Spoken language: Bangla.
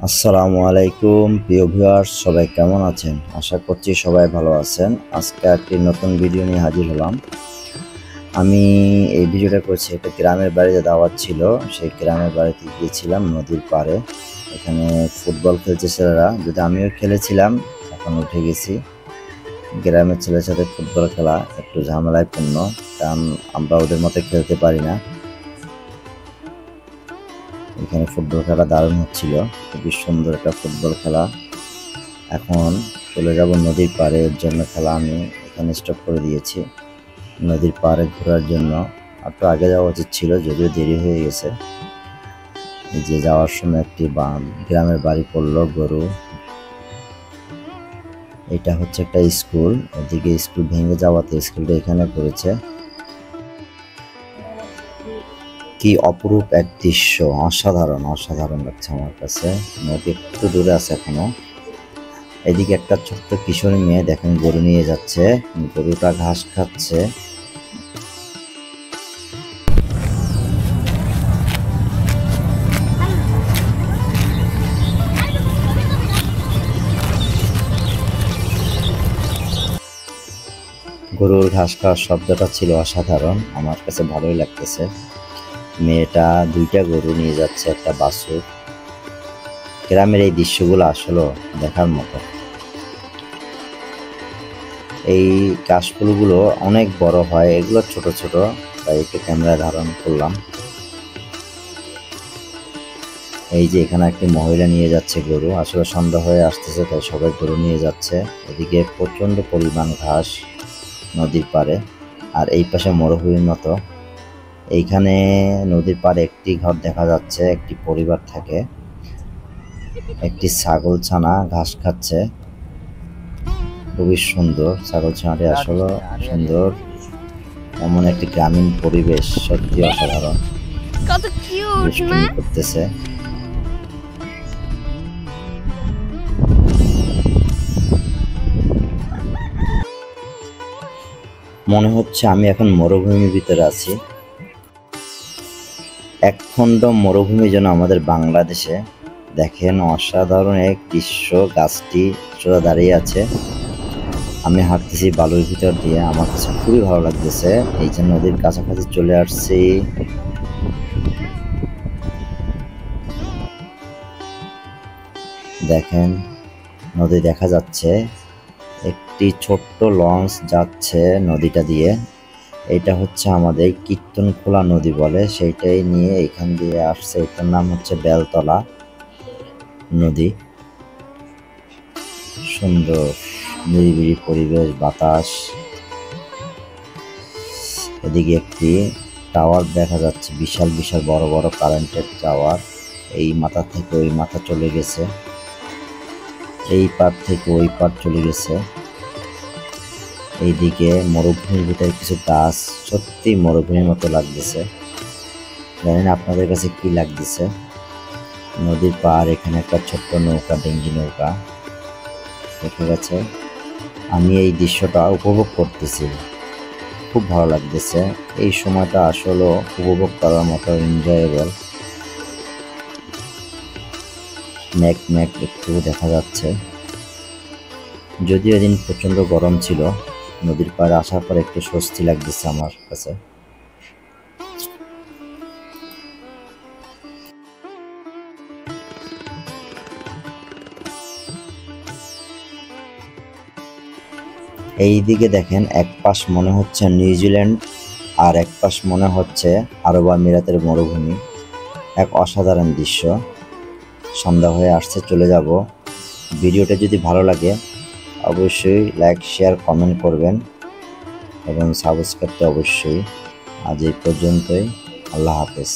আসসালামু আলাইকুম প্রিয় ভিউয়ার্স, সবাই কেমন আছেন? আশা করছি সবাই ভালো আছেন। আজকে একটি নতুন ভিডিও নিয়ে হাজির হলাম। আমি এই ভিডিওটা করছি একটা গ্রামের বাড়িতে দাওয়াত ছিল। সেই গ্রামের বাড়িতে গিয়েছিলাম নদীর পাড়ে। এখানে ফুটবল খেলছে ছেলেরা, যদি আমিও খেলেছিলাম, এখন উঠে গেছি। গ্রামের ছেলের সাথে ফুটবল খেলা একটু ঝামেলায় পূর্ণ, কারণ আমরা ওদের মতো খেলতে পারি না। এখানে ফুটবল খেলা দারুণ হচ্ছিল, খুবই সুন্দর একটা ফুটবল খেলা। এখন চলে যাব নদীর পাড়ে, এর জন্য খেলা আমি এখানে স্টপ করে দিয়েছি। নদীর পাড়ে ঘোরার জন্য একটু আগে যাওয়া উচিত ছিল, যদিও দেরি হয়ে গেছে। যে যাওয়ার সময় একটি গ্রামের বাড়ি পড়লো গরু। এটা হচ্ছে একটা স্কুল, ওদিকে স্কুল ভেঙে যাওয়াতে স্কুলটা এখানে করেছে। কি অপরূপ এক দৃশ্য, অসাধারণ অসাধারণ লাগছে আমার কাছে। নদী একটু দূরে আছে এখনো। এদিকে একটা ছোট্ট কিশোরী মেয়ে দেখেন গরু নিয়ে যাচ্ছে, গরুটা ঘাস খাচ্ছে। গরুর ঘাস খাওয়ার শব্দটা ছিল অসাধারণ, আমার কাছে ভালোই লাগতেছে। মেয়েটা দুইটা গরু নিয়ে যাচ্ছে, একটা বাছুর। গ্রামের এই দৃশ্যগুলো আসলে দেখার মতো। এই কাশফুলগুলো অনেক বড় হয়, এগুলো ছোট ছোট, তাই একটু ক্যামেরা ধারণ করলাম। এই যে এখানে একটি মহিলা নিয়ে যাচ্ছে গরু, আসলে সন্ধ্যা হয়ে আসতেছে তাই সবাই গরু নিয়ে যাচ্ছে। এদিকে প্রচণ্ড পরিমাণ ঘাস নদীর পাড়ে, আর এই পাশে মরুভূমির মতো। এইখানে নদীর পাড়ে একটি ঘর দেখা যাচ্ছে, একটি পরিবার থাকে। একটি ছাগল ছানা ঘাস খাচ্ছে, খুবই সুন্দর। ছাগল ছানাটি আসলে সুন্দর। এমন একটি গ্রামীণ পরিবেশ, সত্যি অসাধারণ। কত কিউট না? দুষ্টুমি করতেছে। মনে হচ্ছে আমি এখন মরুভূমির ভিতরে আছি। একখণ্ড মরুভূমি যেন আমাদের বাংলাদেশে। দেখেন অসাধারণ এক দৃশ্য, গাছটি সোজা দাঁড়িয়ে আছে। আমি হাঁটতেছি বালুর ভিতর দিয়ে, আমার কাছে খুবই ভালো লাগতেছে। এই যে নদীর কাছাকাছি চলে আসছি। দেখেন নদী দেখা যাচ্ছে, একটি ছোট্ট লঞ্চ যাচ্ছে নদীটা দিয়ে। এটা হচ্ছে আমাদের কীর্তনখোলা নদী বলে, সেইটাই নিয়ে এখান দিয়ে আসছে। এটার নাম হচ্ছে বেলতলা নদী। সুন্দর নিরিবিলি পরিবেশ, বাতাস। এদিকে একটি টাওয়ার দেখা যাচ্ছে, বিশাল বিশাল বড় বড় কারেন্টের টাওয়ার। এই মাথা থেকে ওই মাথা চলে গেছে, এই পার থেকে ওই পার চলে গেছে। এইদিকে মরুভূমির ভিতরে কিছু গাছ, সত্যি মরুভূমির মতো লাগতেছে। জানেন আপনাদের কাছে কি লাগতেছে? নদীর পার, এখানে একটা ছোট্ট নৌকা, ডিঙ্গি নৌকা দেখা গেছে। আমি এই দৃশ্যটা উপভোগ করতেছি, খুব ভালো লাগতেছে। এই সময়টা আসলে উপভোগ করার মতো, এনজয়েবল। মেঘ মেঘ একটু দেখা যাচ্ছে, যদিও এদিন প্রচণ্ড গরম ছিল। নদীর পাড়ে আসার পর একটু স্বস্তি লাগতেছে আমার কাছে। এই দিকে দেখেন, এক পাশ মনে হচ্ছে নিউজিল্যান্ড, আর এক পাশ মনে হচ্ছে আরব আমিরাতের মরুভূমি। এক অসাধারণ দৃশ্য। সন্ধ্যা হয়ে আসছে, চলে যাব। ভিডিওটা যদি ভালো লাগে অবশ্যই লাইক, শেয়ার, কমেন্ট করবেন এবং সাবস্ক্রাইবটা অবশ্যই। আজ এই পর্যন্তই। আল্লাহ হাফেজ।